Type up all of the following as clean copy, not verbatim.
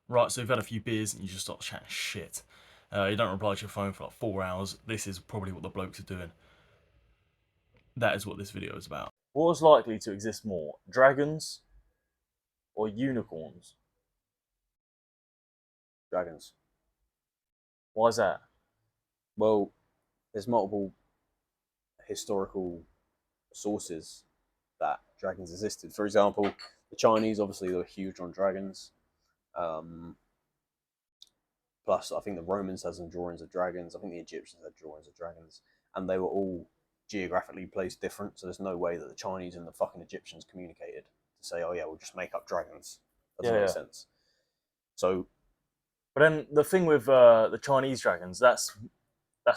Right, so you've had a few beers and you just start chatting shit. You don't reply to your phone for like 4 hours. This is probably what the blokes are doing. That is what this video is about. What is likely to exist more, dragons or unicorns? Dragons. Why is that? Well, there's multiple historical sources that dragons existed. For example, the Chinese, obviously, they were huge on dragons. Um, Plus, I think the Romans had some drawings of dragons. I think the Egyptians had drawings of dragons, and they were all geographically placed different. So there's no way that the Chinese and the fucking Egyptians communicated to say, "Oh yeah, we'll just make up dragons." Doesn't Yeah, make yeah. sense. So But then the thing with the Chinese dragons, that's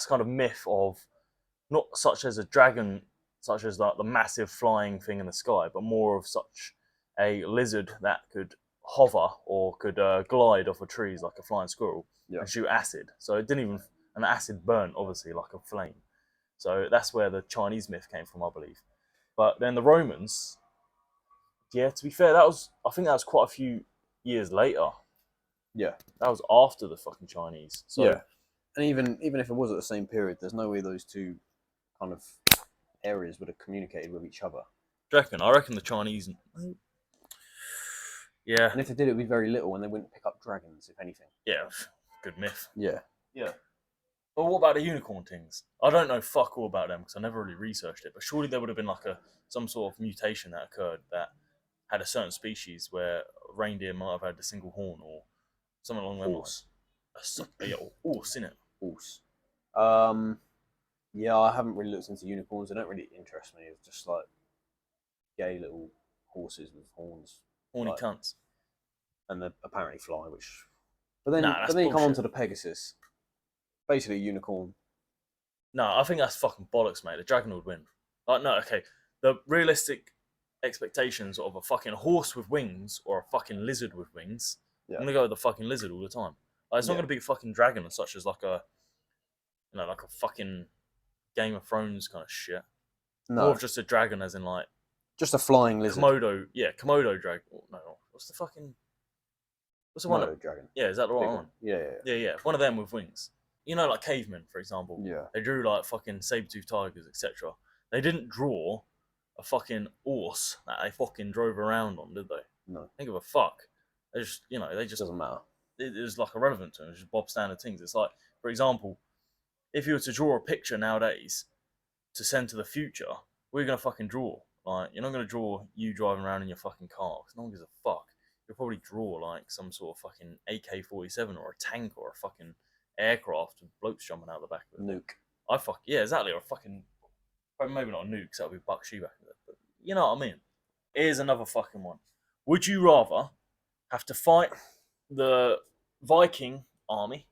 kind of myth of not such as a dragon, such as like the massive flying thing in the sky, but more of such a lizard that could hover or could glide off of trees like a flying squirrel yeah, and shoot acid. So it didn't even, and the acid burnt obviously like a flame. So that's where the Chinese myth came from, I believe. But then the Romans, yeah, to be fair, I think that was quite a few years later. yeah, That was after the fucking Chinese. So yeah. And even if it was at the same period, there's no way those two kind of areas would have communicated with each other. I reckon the Chinese, yeah, And if they did, it would be very little, and they wouldn't pick up dragons, if anything. yeah, good myth. Yeah. Yeah. But what about the unicorn things? I don't know fuck all about them because I never really researched it. But surely there would have been like some sort of mutation that occurred that had a certain species where a reindeer might have had a single horn or something along them lines. Horse. Yeah, or horse in it. Horse. Um, yeah, I haven't really looked into unicorns. They don't really interest me. It's just like gay little horses with horns, Horny like, cunts. and they apparently fly. Which, Nah, but that's then you come on bullshit. to the Pegasus, basically a unicorn. No, I think that's fucking bollocks, mate. The dragon would win. Like, no, okay. The realistic expectations of a fucking horse with wings or a fucking lizard with wings, Yeah, I'm gonna go with the fucking lizard all the time. Like, it's not yeah. gonna be a fucking dragon such as like like a fucking Game of Thrones kind of shit. More of No, just a dragon, as in like just a flying lizard. Komodo. Yeah, Komodo dragon. Oh, no, what's the fucking? What's the one that? Komodo dragon, Yeah, is that the right big one? one. Yeah, yeah, Yeah, yeah. One of them with wings. You know, like cavemen, for example. yeah. They drew like fucking saber-toothed tigers, etc. They didn't draw a fucking horse that they fucking drove around on, did they? No, Think of a fuck. They just, they just, doesn't matter. it was like irrelevant to them. It's just Bob Standard things. It's like, for example, if you were to draw a picture nowadays to send to the future, what are you gonna fucking draw? Like, you're not gonna draw you driving around in your fucking car because no one gives a fuck. You'll probably draw like some sort of fucking AK-47 or a tank or a fucking aircraft with blokes jumping out the back of it. Nuke. Yeah, exactly. Or a fucking, maybe not a nuke, 'cause that would be Bakshi back in it. But you know what I mean. Here's another fucking one. Would you rather have to fight the Viking army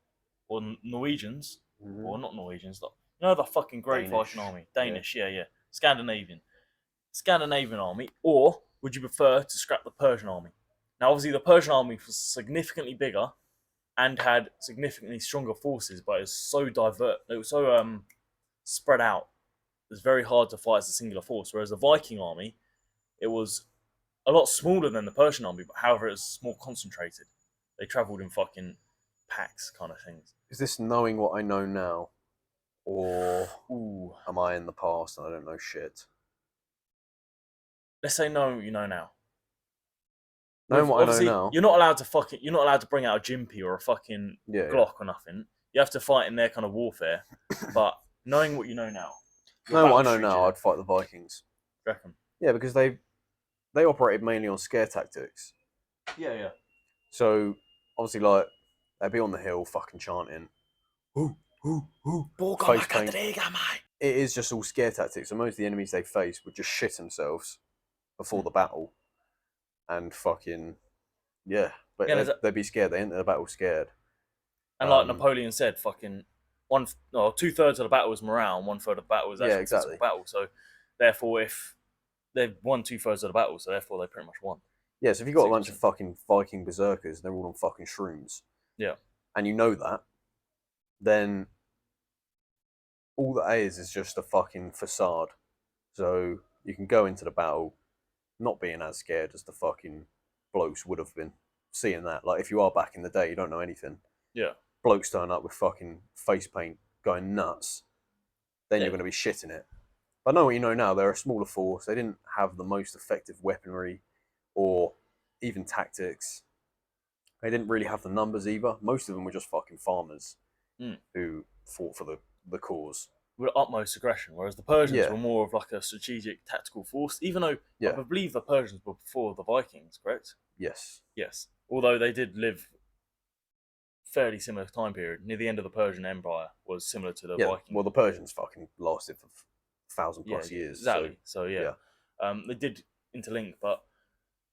or Norwegians, Mm-hmm. or not Norwegians, the fucking Great Viking Danish. army, Yeah. Danish, yeah, yeah, Scandinavian army, or would you prefer to scrap the Persian army? Now, obviously, the Persian army was significantly bigger and had significantly stronger forces, but it was so spread out. It was very hard to fight as a singular force. Whereas the Viking army, it was a lot smaller than the Persian army, but however, it was more concentrated. They travelled in fucking packs, kind of things. Is this knowing what I know now, or Ooh, am I in the past and I don't know shit? let's say no, you know now. Knowing With what I know obviously, now, you're not allowed to bring out a Jimpy or a fucking yeah, yeah. Glock or nothing. You have to fight in their kind of warfare. But knowing what you know now, your Knowing battle what I know now, strategy, I'd fight the Vikings. do you reckon? Yeah, because they operated mainly on scare tactics. Yeah, yeah. So obviously, like they'd be on the hill, fucking chanting, face paint. It is just all scare tactics. So most of the enemies they face would just shit themselves before the battle, and fucking yeah. But Yeah, they'd be scared. They enter the battle scared. and like Um, Napoleon said, fucking one, no, 2/3 of the battle is morale, and 1/3 of the battle is yeah, actual physical exactly. battle. So therefore, if they've won 2/3 of the battle, so therefore they pretty much won. Yeah, so if you've got a bunch of 60%. fucking Viking berserkers, they're all on fucking shrooms, Yeah. and you know that, then all that is just a fucking facade. So you can go into the battle not being as scared as the fucking blokes would have been seeing that. Like, if you are back in the day, you don't know anything. Yeah. Blokes turn up with fucking face paint going nuts, then Yeah. you're going to be shitting it. But I know what you know now. They're a smaller force. They didn't have the most effective weaponry or even tactics. They didn't really have the numbers either. Most of them were just fucking farmers Mm. who fought for the cause. With utmost aggression, whereas the Persians Yeah, were more of like a strategic, tactical force. Even though I yeah, believe the Persians were before the Vikings, correct? yes, Yes. Although they did live fairly similar time period. Near the end of the Persian Empire was similar to the yeah. Viking. Well, the Persians fucking lasted for 1,000+ years. So Exactly. So yeah, yeah, they did interlink, but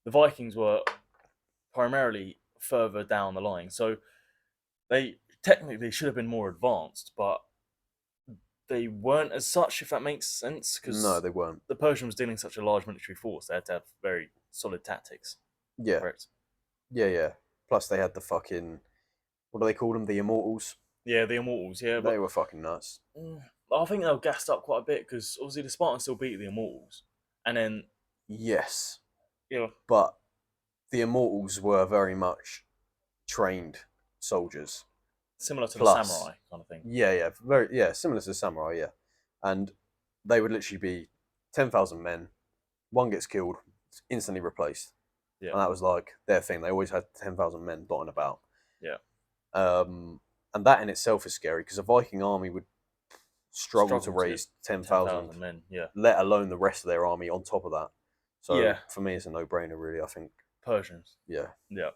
the Vikings were primarily further down the line. So they technically should have been more advanced, but they weren't as such, if that makes sense, no, because they weren't. the Persians was dealing such a large military force. They had to have very solid tactics. Yeah, Correct. yeah, yeah. Plus, they had the fucking, what do they call them? The Immortals. Yeah, the Immortals. Yeah, They but were fucking nuts. I think they were gassed up quite a bit because obviously the Spartans still beat the Immortals, and then Yes, yeah, but the Immortals were very much trained soldiers. similar to the Plus, samurai kind of thing. yeah, very, yeah, similar to samurai, yeah. And they would literally be 10,000 men. One gets killed, instantly replaced, Yeah, and that was like their thing. They always had 10,000 men dotting about. yeah. And that in itself is scary because a Viking army would struggle to Struggle to raise ten ten thousand, thousand men. Yeah, let alone the rest of their army on top of that. So yeah. for me, it's a no-brainer, really. I think, Persians. yeah. Yeah.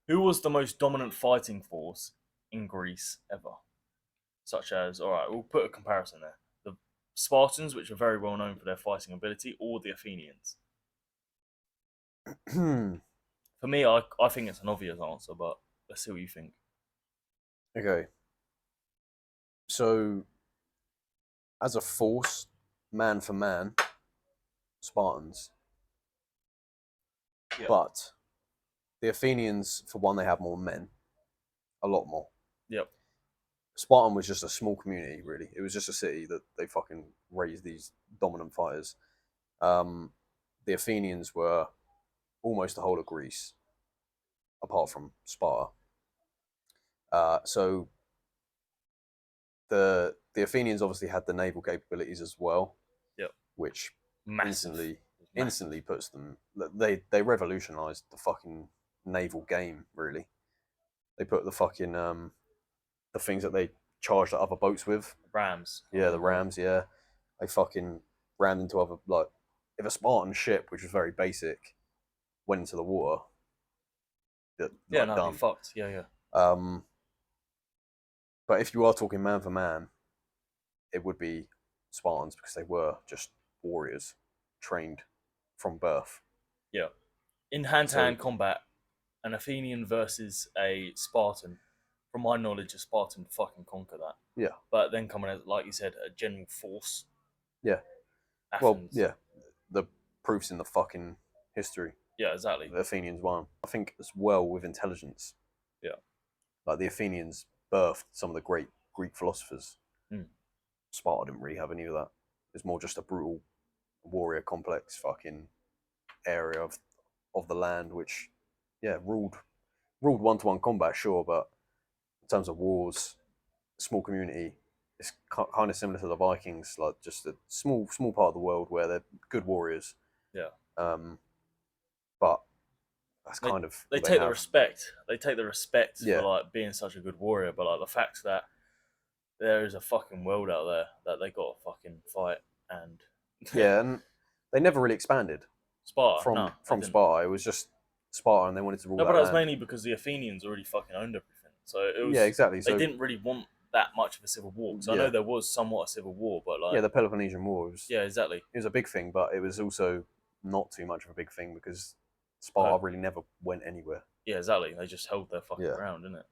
Who was the most dominant fighting force in Greece ever? Such as, all right, we'll put a comparison there. The Spartans, which are very well known for their fighting ability, or the Athenians. For me, I think it's an obvious answer, but let's see what you think. Okay, so as a force, man for man, Spartans. Yeah. But the Athenians, for one, they have more men, a lot more. Yep. Spartan was just a small community, really. It was just a city that they fucking raised these dominant fighters. The Athenians were almost the whole of Greece, apart from Sparta. So the Athenians obviously had the naval capabilities as well, Yep. which Massive. instantly Massive. instantly puts them. They revolutionized the fucking naval game. Really, they put the fucking the things that they charged at other boats with. Rams. Yeah, the rams. Yeah, they fucking rammed into other, like, if a Spartan ship, which was very basic, went into the water, that, Yeah, like, no, be done. fucked. Yeah, yeah. Um, but if you are talking man for man, it would be Spartans because they were just warriors, trained from birth. Yeah. In hand to So hand combat, an Athenian versus a Spartan, from my knowledge, a Spartan fucking conquer that. yeah, But then coming as, like you said, a general force, yeah. Well, Athens. yeah. The proofs in the fucking history. Yeah, exactly. The Athenians won. I think as well with intelligence. Yeah. Like, the Athenians birthed some of the great Greek philosophers. Mm. Sparta didn't really have any of that. It was more just a brutal warrior complex fucking area of the land, which, yeah, ruled one-to-one combat, sure, but in terms of wars, small community, it's kind of similar to the Vikings, like just a small part of the world where they're good warriors. Yeah. But that's They kind of they what they take the have. respect. They take the respect for Yeah, like being such a good warrior, but like the fact that there is a fucking world out there that they got to fucking fight and yeah, and they never really expanded Sparta. from No, they from didn't. Sparta. It was just Sparta, and they wanted to rule No, but that that was land. mainly because the Athenians already fucking owned everything. So it Yeah, was exactly. they So didn't really want that much of a civil war. Because I know yeah, there was somewhat a civil war, but yeah, like the Peloponnesian War was, yeah, exactly. it was a big thing, but it was also not too much of a big thing because Per- Sparta really never went anywhere. yeah, exactly. They just held their fucking Yeah. ground, didn't it?